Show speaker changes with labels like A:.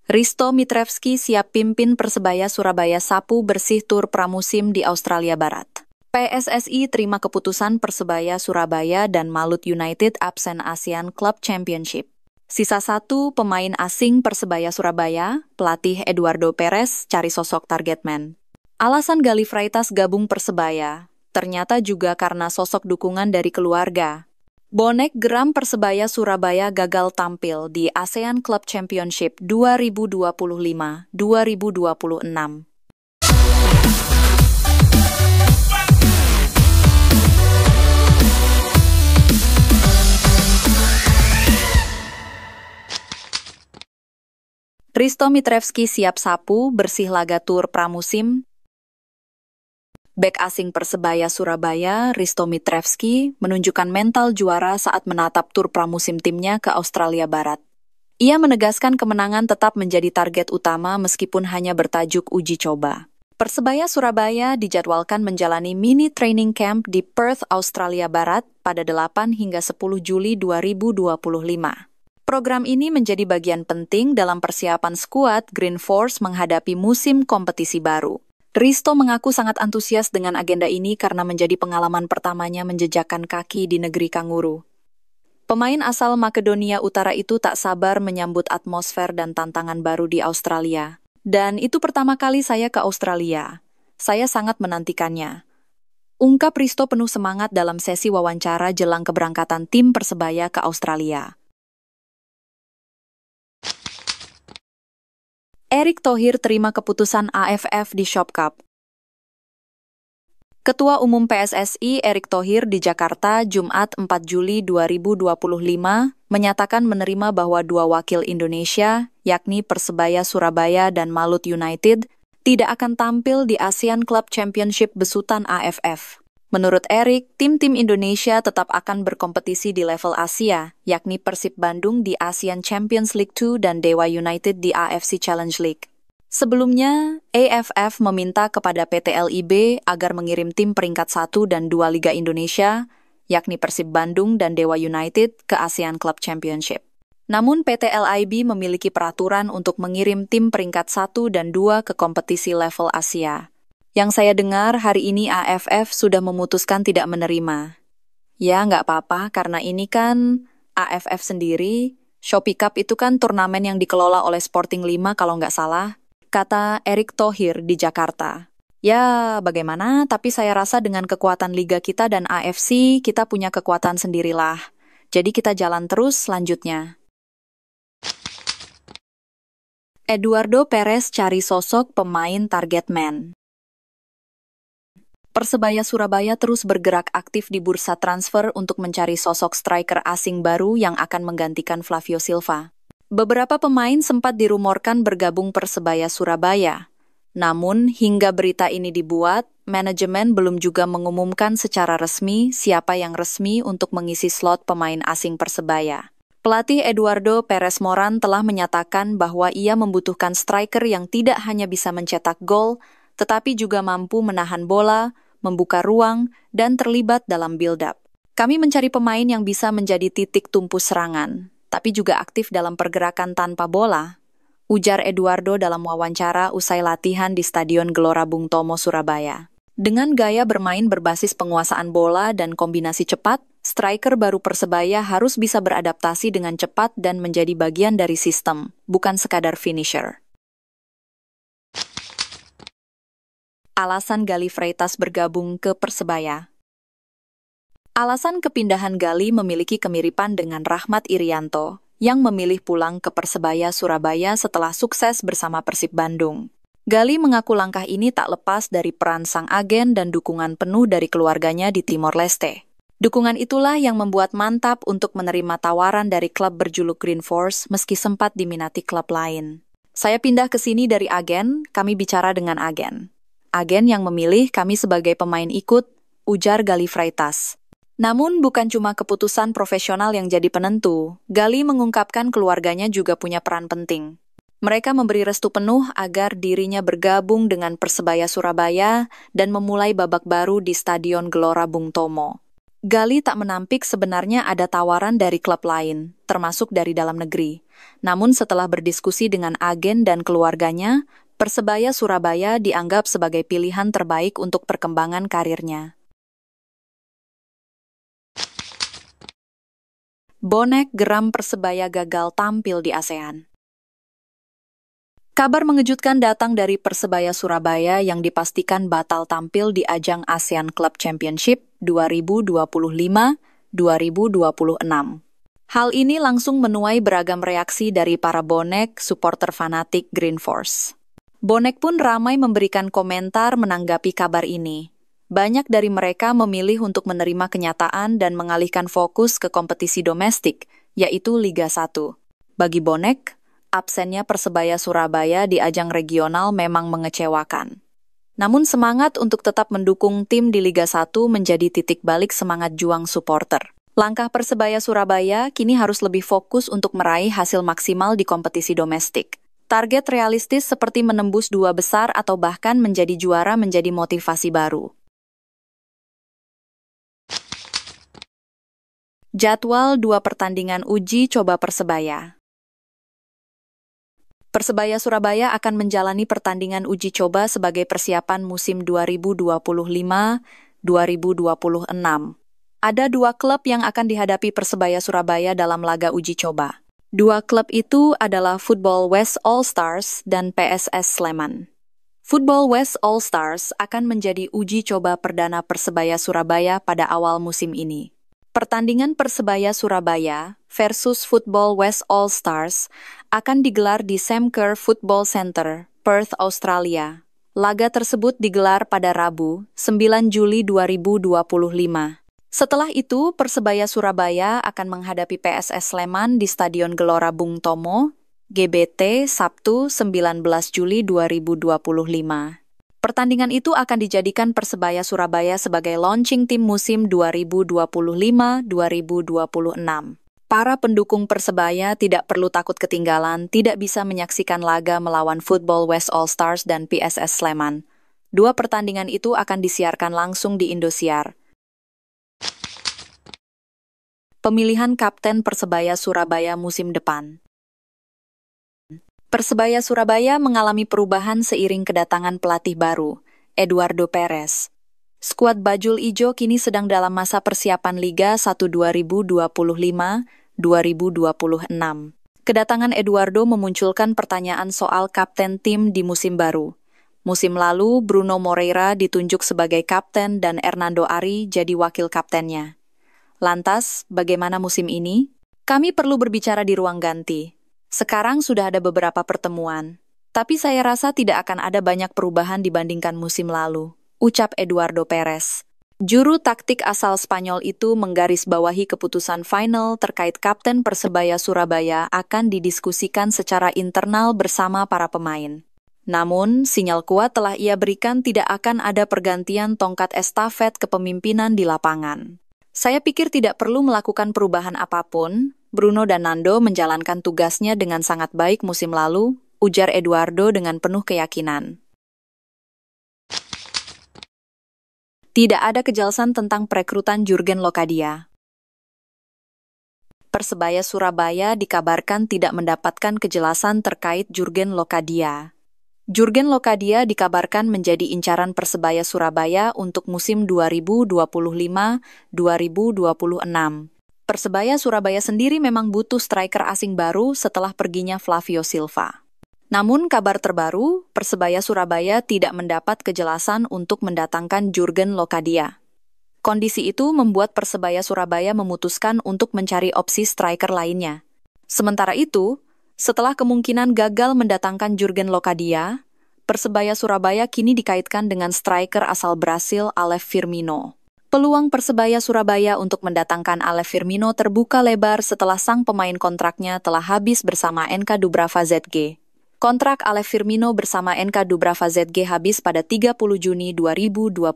A: Risto Mitrevski siap pimpin Persebaya Surabaya sapu bersih tur pramusim di Australia Barat. PSSI terima keputusan Persebaya Surabaya dan Malut United absen ASEAN Club Championship. Sisa satu pemain asing Persebaya Surabaya, pelatih Eduardo Perez cari sosok target man. Alasan Gali Freitas gabung Persebaya, ternyata juga karena sosok dukungan dari keluarga. Bonek geram Persebaya Surabaya gagal tampil di ASEAN Club Championship 2025-2026. Risto Mitrevski siap sapu bersih laga tur pramusim. Bek asing Persebaya Surabaya, Risto Mitrevski, menunjukkan mental juara saat menatap tur pramusim timnya ke Australia Barat. Ia menegaskan kemenangan tetap menjadi target utama meskipun hanya bertajuk uji coba. Persebaya Surabaya dijadwalkan menjalani mini training camp di Perth, Australia Barat pada 8 hingga 10 Juli 2025. Program ini menjadi bagian penting dalam persiapan skuad Green Force menghadapi musim kompetisi baru. Risto mengaku sangat antusias dengan agenda ini karena menjadi pengalaman pertamanya menjejakkan kaki di negeri kanguru. Pemain asal Makedonia Utara itu tak sabar menyambut atmosfer dan tantangan baru di Australia. Dan itu pertama kali saya ke Australia. Saya sangat menantikannya. Ungkap Risto penuh semangat dalam sesi wawancara jelang keberangkatan tim Persebaya ke Australia. Erick Thohir terima keputusan AFF di Shop Cup. Ketua Umum PSSI Erick Thohir di Jakarta, Jumat 4 Juli 2025, menyatakan menerima bahwa dua wakil Indonesia, yakni Persebaya Surabaya dan Malut United, tidak akan tampil di ASEAN Club Championship besutan AFF. Menurut Erick, tim-tim Indonesia tetap akan berkompetisi di level Asia, yakni Persib Bandung di ASEAN Champions League 2 dan Dewa United di AFC Challenge League. Sebelumnya, AFF meminta kepada PT LIB agar mengirim tim peringkat 1 dan 2 Liga Indonesia, yakni Persib Bandung dan Dewa United, ke ASEAN Club Championship. Namun PT LIB memiliki peraturan untuk mengirim tim peringkat 1 dan 2 ke kompetisi level Asia. Yang saya dengar hari ini AFF sudah memutuskan tidak menerima. Ya nggak apa-apa karena ini kan AFF sendiri, Shopee Cup itu kan turnamen yang dikelola oleh Sporting 5 kalau nggak salah, kata Erick Thohir di Jakarta. Ya bagaimana, tapi saya rasa dengan kekuatan liga kita dan AFC, kita punya kekuatan sendirilah. Jadi kita jalan terus selanjutnya. Eduardo Perez cari sosok pemain target man. Persebaya Surabaya terus bergerak aktif di bursa transfer untuk mencari sosok striker asing baru yang akan menggantikan Flavio Silva. Beberapa pemain sempat dirumorkan bergabung Persebaya Surabaya. Namun, hingga berita ini dibuat, manajemen belum juga mengumumkan secara resmi siapa yang resmi untuk mengisi slot pemain asing Persebaya. Pelatih Eduardo Perez Moran telah menyatakan bahwa ia membutuhkan striker yang tidak hanya bisa mencetak gol, tetapi juga mampu menahan bola, membuka ruang, dan terlibat dalam build-up. Kami mencari pemain yang bisa menjadi titik tumpu serangan, tapi juga aktif dalam pergerakan tanpa bola, ujar Eduardo dalam wawancara usai latihan di Stadion Gelora Bung Tomo, Surabaya. Dengan gaya bermain berbasis penguasaan bola dan kombinasi cepat, striker baru Persebaya harus bisa beradaptasi dengan cepat dan menjadi bagian dari sistem, bukan sekadar finisher. Alasan Gali Freitas bergabung ke Persebaya. Alasan kepindahan Gali memiliki kemiripan dengan Rahmat Irianto, yang memilih pulang ke Persebaya Surabaya setelah sukses bersama Persib Bandung. Gali mengaku langkah ini tak lepas dari peran sang agen dan dukungan penuh dari keluarganya di Timor Leste. Dukungan itulah yang membuat mantap untuk menerima tawaran dari klub berjuluk Green Force meski sempat diminati klub lain. Saya pindah ke sini dari agen, kami bicara dengan agen. Agen yang memilih kami sebagai pemain ikut, ujar Gali Freitas. Namun bukan cuma keputusan profesional yang jadi penentu, Gali mengungkapkan keluarganya juga punya peran penting. Mereka memberi restu penuh agar dirinya bergabung dengan Persebaya Surabaya dan memulai babak baru di Stadion Gelora Bung Tomo. Gali tak menampik sebenarnya ada tawaran dari klub lain, termasuk dari dalam negeri. Namun setelah berdiskusi dengan agen dan keluarganya, Persebaya Surabaya dianggap sebagai pilihan terbaik untuk perkembangan karirnya. Bonek geram Persebaya gagal tampil di ASEAN. Kabar mengejutkan datang dari Persebaya Surabaya yang dipastikan batal tampil di ajang ASEAN Club Championship 2025-2026. Hal ini langsung menuai beragam reaksi dari para bonek, supporter fanatik Green Force. Bonek pun ramai memberikan komentar menanggapi kabar ini. Banyak dari mereka memilih untuk menerima kenyataan dan mengalihkan fokus ke kompetisi domestik, yaitu Liga 1. Bagi bonek, absennya Persebaya Surabaya di ajang regional memang mengecewakan. Namun semangat untuk tetap mendukung tim di Liga 1 menjadi titik balik semangat juang supporter. Langkah Persebaya Surabaya kini harus lebih fokus untuk meraih hasil maksimal di kompetisi domestik. Target realistis seperti menembus 2 besar atau bahkan menjadi juara menjadi motivasi baru. Jadwal 2 pertandingan uji coba Persebaya. Persebaya Surabaya akan menjalani pertandingan uji coba sebagai persiapan musim 2025-2026. Ada 2 klub yang akan dihadapi Persebaya Surabaya dalam laga uji coba. 2 klub itu adalah Football West All Stars dan PSS Sleman. Football West All Stars akan menjadi uji coba perdana Persebaya Surabaya pada awal musim ini. Pertandingan Persebaya Surabaya versus Football West All Stars akan digelar di Sam Kerr Football Centre, Perth, Australia. Laga tersebut digelar pada Rabu, 9 Juli 2025. Setelah itu, Persebaya Surabaya akan menghadapi PSS Sleman di Stadion Gelora Bung Tomo, GBT, Sabtu 19 Juli 2025. Pertandingan itu akan dijadikan Persebaya Surabaya sebagai launching tim musim 2025-2026. Para pendukung Persebaya tidak perlu takut ketinggalan, tidak bisa menyaksikan laga melawan Football West All Stars dan PSS Sleman. 2 pertandingan itu akan disiarkan langsung di Indosiar. Pemilihan Kapten Persebaya Surabaya musim depan. Persebaya Surabaya mengalami perubahan seiring kedatangan pelatih baru, Eduardo Perez. Skuad Bajul Ijo kini sedang dalam masa persiapan Liga 1 2025-2026. Kedatangan Eduardo memunculkan pertanyaan soal kapten tim di musim baru. Musim lalu, Bruno Moreira ditunjuk sebagai kapten dan Hernando Ari jadi wakil kaptennya. Lantas, bagaimana musim ini? Kami perlu berbicara di ruang ganti. Sekarang sudah ada beberapa pertemuan, tapi saya rasa tidak akan ada banyak perubahan dibandingkan musim lalu, ucap Eduardo Perez. Juru taktik asal Spanyol itu menggarisbawahi keputusan final terkait kapten Persebaya Surabaya akan didiskusikan secara internal bersama para pemain. Namun, sinyal kuat telah ia berikan tidak akan ada pergantian tongkat estafet kepemimpinan di lapangan. Saya pikir tidak perlu melakukan perubahan apapun. Bruno dan Nando menjalankan tugasnya dengan sangat baik musim lalu, ujar Eduardo dengan penuh keyakinan. Tidak ada kejelasan tentang perekrutan Jurgen Locadia. Persebaya Surabaya dikabarkan tidak mendapatkan kejelasan terkait Jurgen Locadia. Jurgen Locadia dikabarkan menjadi incaran Persebaya Surabaya untuk musim 2025-2026. Persebaya Surabaya sendiri memang butuh striker asing baru setelah perginya Flavio Silva. Namun kabar terbaru, Persebaya Surabaya tidak mendapat kejelasan untuk mendatangkan Jurgen Locadia. Kondisi itu membuat Persebaya Surabaya memutuskan untuk mencari opsi striker lainnya. Sementara itu, setelah kemungkinan gagal mendatangkan Jurgen Locadia, Persebaya Surabaya kini dikaitkan dengan striker asal Brasil Alex Firmino. Peluang Persebaya Surabaya untuk mendatangkan Alex Firmino terbuka lebar setelah sang pemain kontraknya telah habis bersama NK Dubrava ZG. Kontrak Alex Firmino bersama NK Dubrava ZG habis pada 30 Juni 2025.